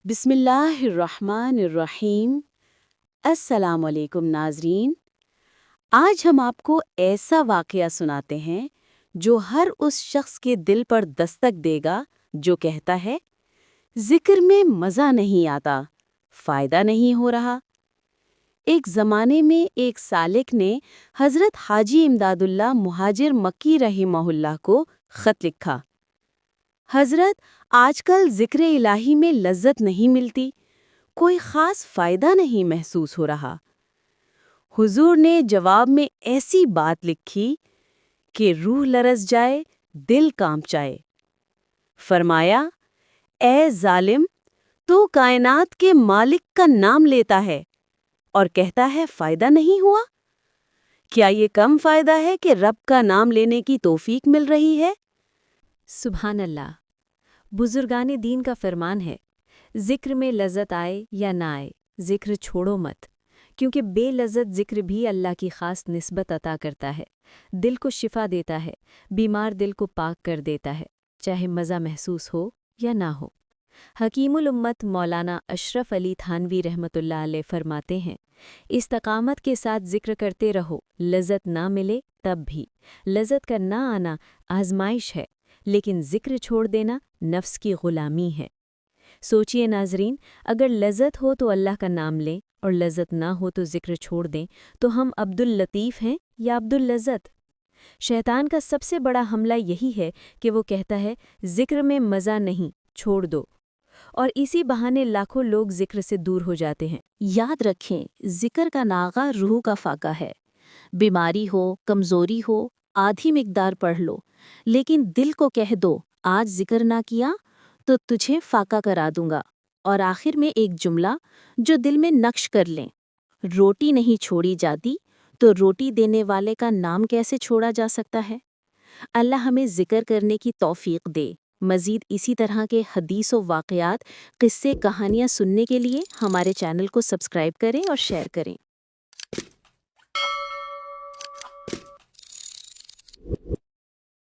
बिस्मिल्लाहिर्रहमानिर्रहीम। अस्सलाम वालेकुम नाजरीन। आज हम आपको ऐसा वाक़या सुनाते हैं जो हर उस शख्स के दिल पर दस्तक देगा जो कहता है, जिक्र में मज़ा नहीं आता, फ़ायदा नहीं हो रहा। एक ज़माने में एक सालिक ने हज़रत हाजी इमदादुल्लाह मुहाजिर मक्की रहिमहुल्लाह को ख़त लिखा। हज़रत, आजकल ज़िक्र इलाही में लज्जत नहीं मिलती, कोई ख़ास फ़ायदा नहीं महसूस हो रहा। हुजूर ने जवाब में ऐसी बात लिखी कि रूह लरस जाए, दिल कांप जाए। फरमाया, ए ज़ालिम, तू कायनात के मालिक का नाम लेता है और कहता है फ़ायदा नहीं हुआ। क्या ये कम फ़ायदा है कि रब का नाम लेने की तौफीक मिल रही है? सुभान अल्लाह। बुजुर्गाने दीन का फरमान है, ज़िक्र में लज़्ज़त आए या ना आए, ज़िक्र छोड़ो मत, क्योंकि बेलज़्ज़त ज़िक्र भी अल्लाह की ख़ास निस्बत अता करता है, दिल को शिफा देता है, बीमार दिल को पाक कर देता है, चाहे मज़ा महसूस हो या ना हो। हकीमुल उम्मत मौलाना अशरफ अली थानवी रहमतुल्लाह अलैह फरमाते हैं, इस्तकामत के साथ ज़िक्र करते रहो, लज़्ज़त ना मिले तब भी। लज़्ज़त का ना आना आजमाइश है, लेकिन ज़िक्र छोड़ देना नफ्स की ग़ुलामी है। सोचिए नाज़रीन, अगर लज़्ज़त हो तो अल्लाह का नाम लें और लज़्ज़त ना हो तो ज़िक्र छोड़ दें, तो हम अब्दुल लतीफ़ हैं या अब्दुल लज़्ज़त? शैतान का सबसे बड़ा हमला यही है कि वो कहता है, ज़िक्र में मज़ा नहीं, छोड़ दो, और इसी बहाने लाखों लोग ज़िक्र से दूर हो जाते हैं। याद रखें, ज़िक्र का नागा रूह का फाका है। बीमारी हो, कमज़ोरी हो, आधी मिक़दार पढ़ लो, लेकिन दिल को कह दो, आज ज़िक्र ना किया तो तुझे फाका करा दूंगा। और आखिर में एक जुमला जो दिल में नक्श कर लें, रोटी नहीं छोड़ी जाती तो रोटी देने वाले का नाम कैसे छोड़ा जा सकता है। अल्लाह हमें ज़िक्र करने की तौफ़ीक़ दे। मज़ीद इसी तरह के हदीस व वाक़यात, क़िस्से, कहानियाँ सुनने के लिए हमारे चैनल को सब्सक्राइब करें और शेयर करें।